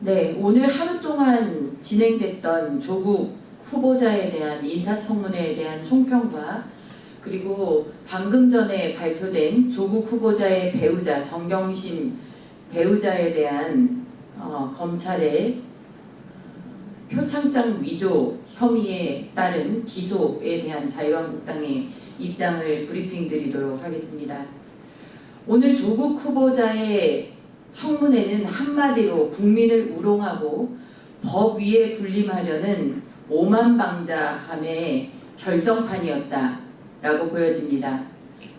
네, 오늘 하루 동안 진행됐던 조국 후보자에 대한 인사청문회에 대한 총평과 그리고 방금 전에 발표된 조국 후보자의 배우자 정경심 배우자에 대한 검찰의 표창장 위조 혐의에 따른 기소에 대한 자유한국당의 입장을 브리핑 드리도록 하겠습니다. 오늘 조국 후보자의 청문회는 한마디로 국민을 우롱하고 법 위에 군림하려는 오만방자함의 결정판이었다라고 보여집니다.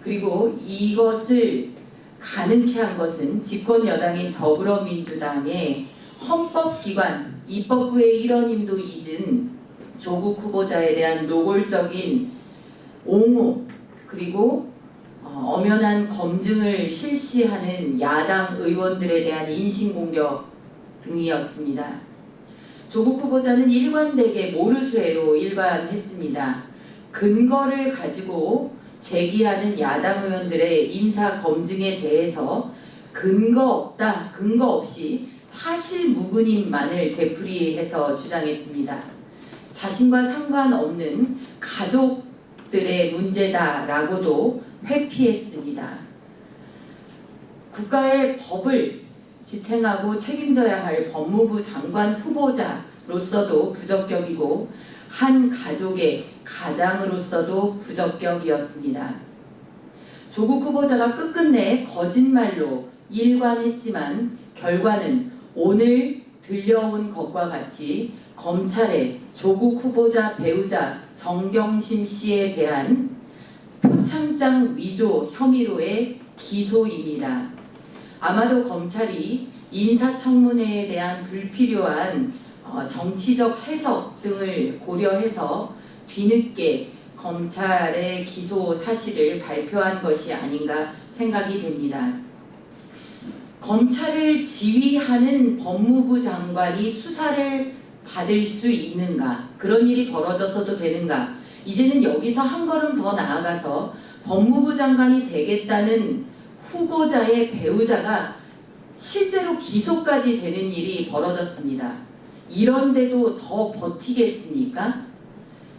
그리고 이것을 가능케 한 것은 집권 여당인 더불어민주당의 헌법기관 입법부의 일원임도 잊은 조국 후보자에 대한 노골적인 옹호 그리고 엄연한 검증을 실시하는 야당 의원들에 대한 인신공격 등이었습니다. 조국 후보자는 일관되게 모르쇠로 일관했습니다. 근거를 가지고 제기하는 야당 의원들의 인사 검증에 대해서 근거 없다, 근거 없이 사실 무근임만을 되풀이해서 주장했습니다. 자신과 상관없는 가족들의 문제다라고도 회피했습니다. 국가의 법을 지탱하고 책임져야 할 법무부 장관 후보자로서도 부적격이고 한 가족의 가장으로서도 부적격이었습니다. 조국 후보자가 끝끝내 거짓말로 일관했지만 결과는 오늘 들려온 것과 같이 검찰의 조국 후보자 배우자 정경심 씨에 대한 표창장 위조 혐의로의 기소입니다. 아마도 검찰이 인사청문회에 대한 불필요한 정치적 해석 등을 고려해서 뒤늦게 검찰의 기소 사실을 발표한 것이 아닌가 생각이 됩니다. 검찰을 지휘하는 법무부 장관이 수사를 받을 수 있는가? 그런 일이 벌어져서도 되는가? 이제는 여기서 한 걸음 더 나아가서 법무부 장관이 되겠다는 후보자의 배우자가 실제로 기소까지 되는 일이 벌어졌습니다. 이런데도 더 버티겠습니까?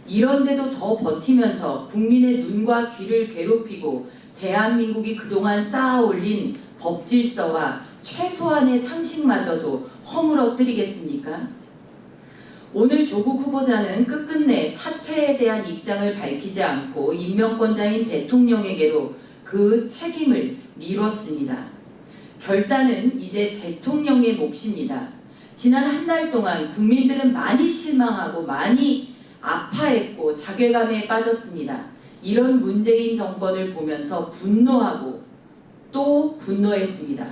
이런데도 더 버티면서 국민의 눈과 귀를 괴롭히고 대한민국이 그동안 쌓아올린 법질서와 최소한의 상식마저도 허물어뜨리겠습니까? 오늘 조국 후보자는 끝끝내 사퇴에 대한 입장을 밝히지 않고 임명권자인 대통령에게로 그 책임을 미뤘습니다. 결단은 이제 대통령의 몫입니다. 지난 한 달 동안 국민들은 많이 실망하고 많이 아파했고 자괴감에 빠졌습니다. 이런 문재인 정권을 보면서 분노하고 또 분노했습니다.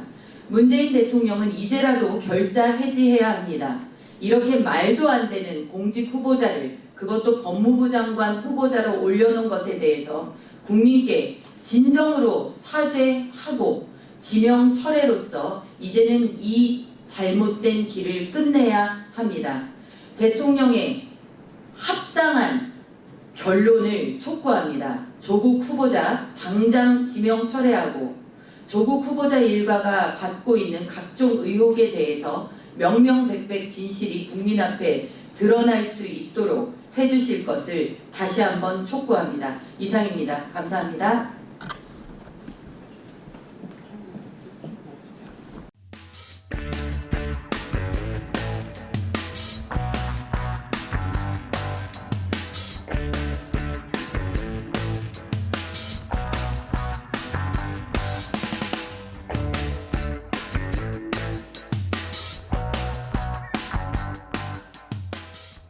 문재인 대통령은 이제라도 결자 해지해야 합니다. 이렇게 말도 안 되는 공직 후보자를 그것도 법무부 장관 후보자로 올려놓은 것에 대해서 국민께 진정으로 사죄하고 지명 철회로서 이제는 이 잘못된 길을 끝내야 합니다. 대통령의 합당한 결론을 촉구합니다. 조국 후보자 당장 지명 철회하고 조국 후보자 일가가 받고 있는 각종 의혹에 대해서 명명백백 진실이 국민 앞에 드러날 수 있도록 해주실 것을 다시 한번 촉구합니다. 이상입니다. 감사합니다.